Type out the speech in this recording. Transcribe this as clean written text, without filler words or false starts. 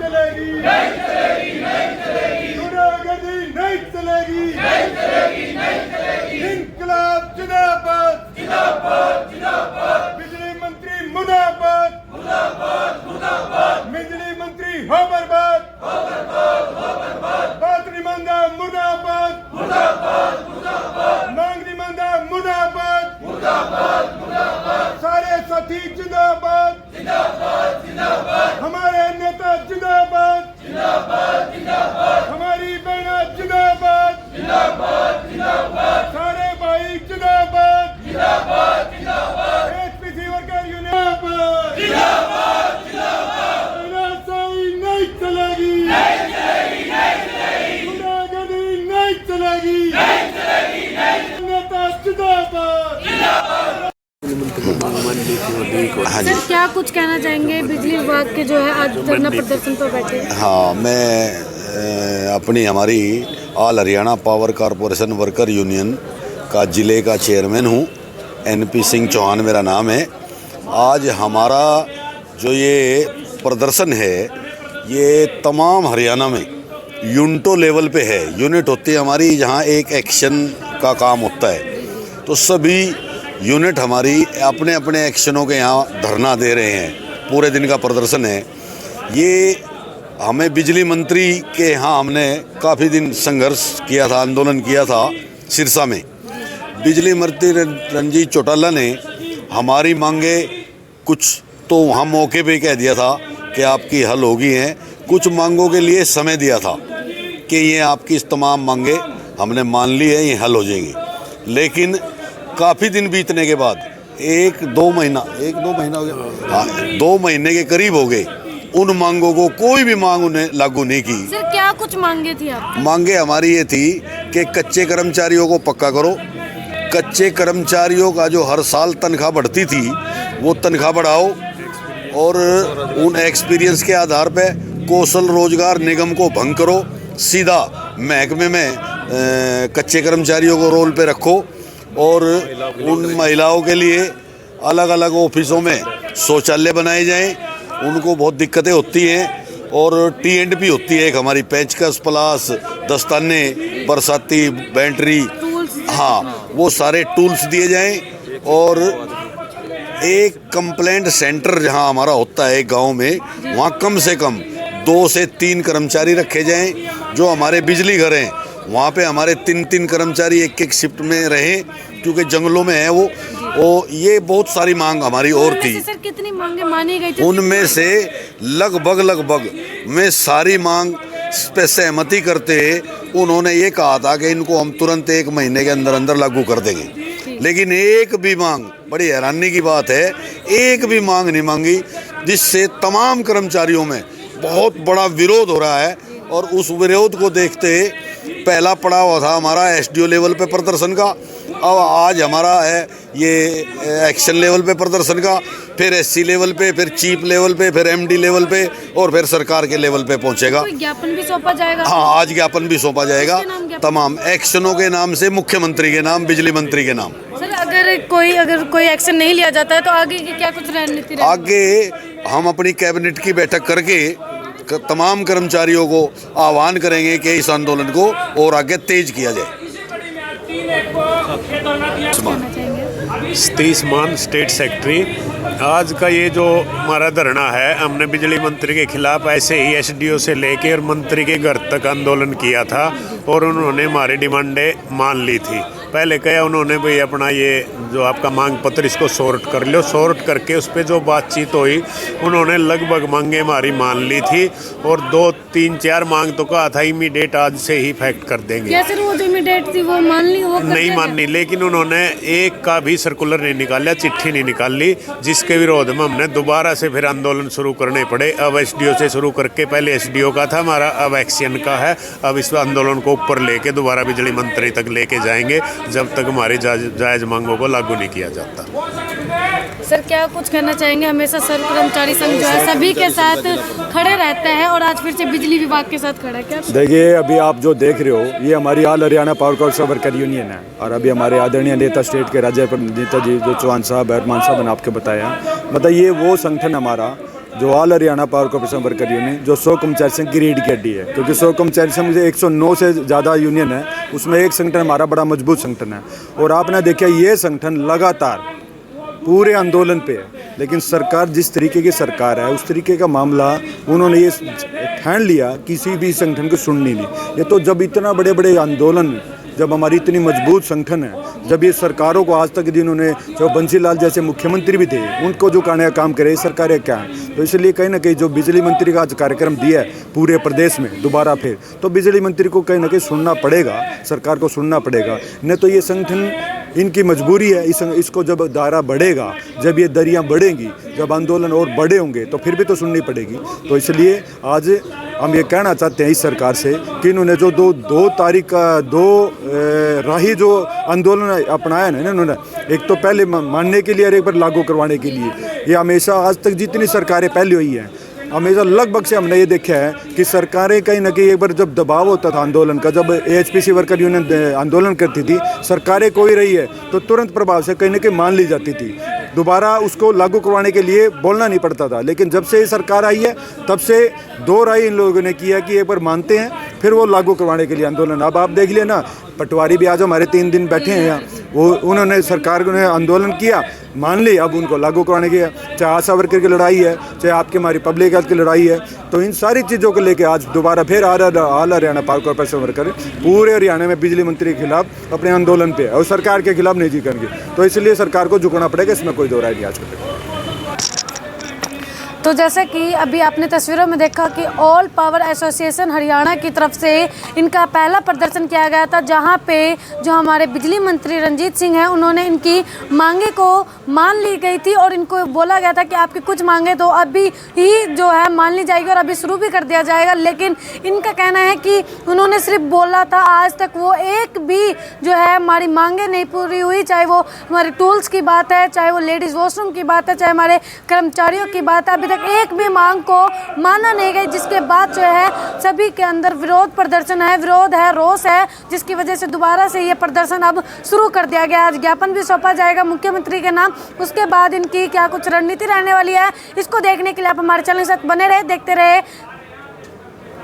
चलेगी, नहीं चलेगी, नहीं चलेगी, गुंडागर्दी नहीं चलेगी, नहीं चलेगी, नहीं चलेगी, इंकलाब जिंदाबाद, जिंदाबाद, जिंदाबाद, बिजली मंत्री मुर्दाबाद, मुर्दाबाद, मुर्दाबाद, बिजली मंत्री हो बर्बाद, बात नहीं मानता मुर्दाबाद, मुर्दाबाद, मुर्दाबाद, मांग नहीं मानता मुर्दाबाद, मुर्दाबाद, मुर्दाबाद, सारे साथी जिंदाबाद, जिंदाबाद, जिंदाबाद, हमारे नेता जिंदाबाद, जिंदाबाद, जिंदाबाद, हमारी बहना जिंदाबाद, जिंदाबाद, जिंदाबाद, सारे भाई जिंदाबाद, जिंदाबाद, जिंदाबाद, एचपीसी वर्कर यूनियन जिंदाबाद, जिंदाबाद, तानाशाही नहीं चलेगी, नहीं चलेगी, नहीं चलेगी, गुंडागर्दी नहीं चलेगी, नहीं चलेगी, नहीं, नेता जिंदाबाद, जिंदाबाद। हाँ जी, सर क्या कुछ कहना चाहेंगे बिजली विभाग के जो है आज धरना प्रदर्शन पर बैठे हैं? हाँ, मैं अपनी हमारी all Haryana power corporation worker union का ज़िले का चेयरमैन हूँ। एनपी सिंह चौहान मेरा नाम है। आज हमारा जो ये प्रदर्शन है ये तमाम हरियाणा में यूनिटों लेवल पे है। यूनिट होती है हमारी जहाँ एक एक्शन का काम होता है, तो सभी यूनिट हमारी अपने अपने एक्शनों के यहाँ धरना दे रहे हैं। पूरे दिन का प्रदर्शन है ये। हमें बिजली मंत्री के यहाँ हमने काफ़ी दिन संघर्ष किया था, आंदोलन किया था सिरसा में। बिजली मंत्री रंजीत चौटाला ने हमारी मांगे कुछ तो वहाँ मौके पे कह दिया था कि आपकी हल होगी हैं, कुछ मांगों के लिए समय दिया था कि ये आपकी इस तमाम मांगे हमने मान ली है, ये हल हो जाएंगी। लेकिन काफ़ी दिन बीतने के बाद एक दो महीना हो गया, हाँ 2 महीने के करीब हो गए, उन मांगों को कोई भी मांग उन्हें लागू नहीं की। सर क्या कुछ मांगे थी आप? मांगे हमारी ये थी कि कच्चे कर्मचारियों को पक्का करो, कच्चे कर्मचारियों का जो हर साल तनख्वाह बढ़ती थी वो तनख्वाह बढ़ाओ, और उन एक्सपीरियंस के आधार पे कौशल रोजगार निगम को भंग करो, सीधा महकमे में कच्चे कर्मचारियों को रोल पे रखो, और उन महिलाओं के लिए अलग अलग ऑफिसों में शौचालय बनाए जाएं। उनको बहुत दिक्कतें होती हैं, और टी&पी होती है एक हमारी पेचकस प्लास, दस्ताने, बरसाती बैटरी, हाँ वो सारे टूल्स दिए जाएं। और एक कंप्लेंट सेंटर जहां हमारा होता है गांव में, वहां कम से कम 2 से 3 कर्मचारी रखे जाएं। जो हमारे बिजली घर हैं वहाँ पे हमारे 3 कर्मचारी एक शिफ्ट में रहें, क्योंकि जंगलों में है वो ये बहुत सारी मांग हमारी और थी। सर कितनी मांगे मानी गई थी? उनमें से लगभग में सारी मांग पे सहमति करते उन्होंने ये कहा था कि इनको हम तुरंत 1 महीने के अंदर अंदर लागू कर देंगे। लेकिन एक भी मांग, बड़ी हैरानी की बात है, एक भी मांग नहीं मांगी, जिससे तमाम कर्मचारियों में बहुत बड़ा विरोध हो रहा है। और उस विरोध को देखते पहला पड़ाव था हमारा एसडीओ लेवल पे प्रदर्शन का, अब आज हमारा है ये एक्शन लेवल पे प्रदर्शन का, फिर एससी लेवल पे, फिर चीफ लेवल पे, फिर एमडी लेवल पे, और फिर सरकार के लेवल पे पहुंचेगा। कोई ज्ञापन भी सौंपा जाएगा? हाँ, आज ज्ञापन भी सौंपा जाएगा तमाम एक्शनों के नाम से, मुख्यमंत्री के नाम, बिजली मंत्री के नाम। सर अगर कोई एक्शन नहीं लिया जाता है तो आगे की क्या कुछ रणनीति रहेगी? आगे हम अपनी कैबिनेट की बैठक करके तमाम कर्मचारियों को आह्वान करेंगे कि इस आंदोलन को और आगे तेज किया जाए। सतीश मान, स्टेट सेक्रेटरी। आज का ये जो हमारा धरना है, हमने बिजली मंत्री के खिलाफ ऐसे ही एसडीओ से लेके और मंत्री के घर तक आंदोलन किया था, और उन्होंने हमारी डिमांडें मान ली थी। पहले कहा उन्होंने भाई अपना ये जो आपका मांग पत्र इसको सॉर्ट कर लो, सॉर्ट करके उस पर जो बातचीत हुई उन्होंने लगभग मांगे हमारी मान ली थी, और 2, 3, 4 मांग तो कहा था इमीडिएट आज से ही फैक्ट कर देंगे। क्या सर वो जो इमीडिएट थी वो मान ली? वो नहीं माननी, लेकिन उन्होंने एक का भी सर्कुलर नहीं निकाला, चिट्ठी नहीं निकाली, जिसके विरोध में हमने दोबारा से फिर आंदोलन शुरू करने पड़े। अब एसडीओ से शुरू करके, पहले एसडीओ का था हमारा, अब एक्शन का है। अब इस आंदोलन को ऊपर लेके दोबारा बिजली मंत्री तक लेके जाएंगे जब तक हमारी जायज़ मांगों को लागू नहीं किया जाता। सर क्या कुछ कहना चाहेंगे? हमेशा सर्व कर्मचारी संघ जो है सभी के साथ खड़े रहते हैं, और आज फिर से बिजली विभाग के साथ खड़ा है। क्या देखिए, अभी आप जो देख रहे हो ये हमारी all Haryana power corporation worker union है, और अभी हमारे आदरणीय नेता स्टेट के राज्य नेता जी जो चौहान साहब, रहमान साहब ने आपके बताया, मतलब ये वो संगठन हमारा जो all Haryana power corporation worker union, जो 100 कर्मचारी संघ की रीढ़ की हड्डी है, क्योंकि 100 कर्मचारी संघ से 109 से ज़्यादा यूनियन है, उसमें एक संगठन हमारा बड़ा मजबूत संगठन है। और आपने देखा ये संगठन लगातार पूरे आंदोलन पे है, लेकिन सरकार जिस तरीके की सरकार है उस तरीके का मामला उन्होंने ये ठान लिया, किसी भी संगठन को सुननी नहीं। ये तो जब इतना बड़े बड़े आंदोलन, जब हमारी इतनी मजबूत संगठन है, जब ये सरकारों को आज तक जिन्होंने, जो बंसीलाल जैसे मुख्यमंत्री भी थे, उनको जो काम करे, सरकारें क्या हैं। तो इसलिए कहीं ना कहीं जो बिजली मंत्री का आज कार्यक्रम दिया है पूरे प्रदेश में दोबारा फिर, तो बिजली मंत्री को कहीं ना कहीं सुनना पड़ेगा, सरकार को सुनना पड़ेगा। नहीं तो ये संगठन, इनकी मजबूरी है, इसको जब दायरा बढ़ेगा, जब ये दरियाँ बढ़ेंगी, जब आंदोलन और बड़े होंगे तो फिर भी तो सुननी पड़ेगी। तो इसलिए आज हम ये कहना चाहते हैं इस सरकार से कि इन्होंने जो दो तारीख का राही जो आंदोलन अपनाया ना इन्होंने, एक तो पहले मानने के लिए और एक बार लागू करवाने के लिए, ये हमेशा आज तक जितनी सरकारें पहले हुई हैं, हमेशा लगभग से हमने ये देखा है कि सरकारें कहीं ना कहीं एक बार जब दबाव होता था आंदोलन का, जब एएचपीसी वर्कर यूनियन आंदोलन करती थी, सरकारें कोई रही है तो तुरंत प्रभाव से कहीं ना कहीं मान ली जाती थी, दोबारा उसको लागू करवाने के लिए बोलना नहीं पड़ता था। लेकिन जब से ये सरकार आई है तब से दो राय इन लोगों ने किया कि एक बार मानते हैं फिर वो लागू करवाने के लिए आंदोलन। अब आप देख लिया ना, पटवारी भी आज हमारे 3 दिन बैठे हैं यहाँ, वो उन्होंने सरकार ने आंदोलन किया, मान ली, अब उनको लागू करवाने की, चाहे आशा वर्कर की लड़ाई है, चाहे आपकी हमारी पब्लिक हेल्थ की लड़ाई है, तो इन सारी चीज़ों को लेकर आज दोबारा फिर all Haryana power corporation worker पूरे हरियाणा में बिजली मंत्री के खिलाफ अपने आंदोलन पे है और सरकार के खिलाफ नहीं जीतेंगे। तो इसलिए सरकार को झुकना पड़ेगा, इसमें कोई दो राय नहीं आज के। तो जैसे कि अभी आपने तस्वीरों में देखा कि ऑल पावर एसोसिएशन हरियाणा की तरफ से इनका पहला प्रदर्शन किया गया था, जहां पे जो हमारे बिजली मंत्री रंजीत सिंह हैं उन्होंने इनकी मांगे को मान ली गई थी और इनको बोला गया था कि आपकी कुछ मांगे तो अभी ही जो है मान ली जाएगी और अभी शुरू भी कर दिया जाएगा। लेकिन इनका कहना है कि उन्होंने सिर्फ बोला था, आज तक वो एक भी जो है हमारी मांगे नहीं पूरी हुई, चाहे वो हमारे टूल्स की बात है, चाहे वो लेडीज़ वॉशरूम की बात है, चाहे हमारे कर्मचारियों की बात है, अभी तक एक भी मांग को माना नहीं गई, जिसके बाद जो है सभी के अंदर विरोध प्रदर्शन है, विरोध है, रोष है, जिसकी वजह से दोबारा से ये प्रदर्शन अब शुरू कर दिया गया। आज ज्ञापन भी सौंपा जाएगा मुख्यमंत्री के नाम, उसके बाद इनकी क्या कुछ रणनीति रहने वाली है, इसको देखने के लिए आप हमारे चैनल के साथ बने रहे, देखते रहे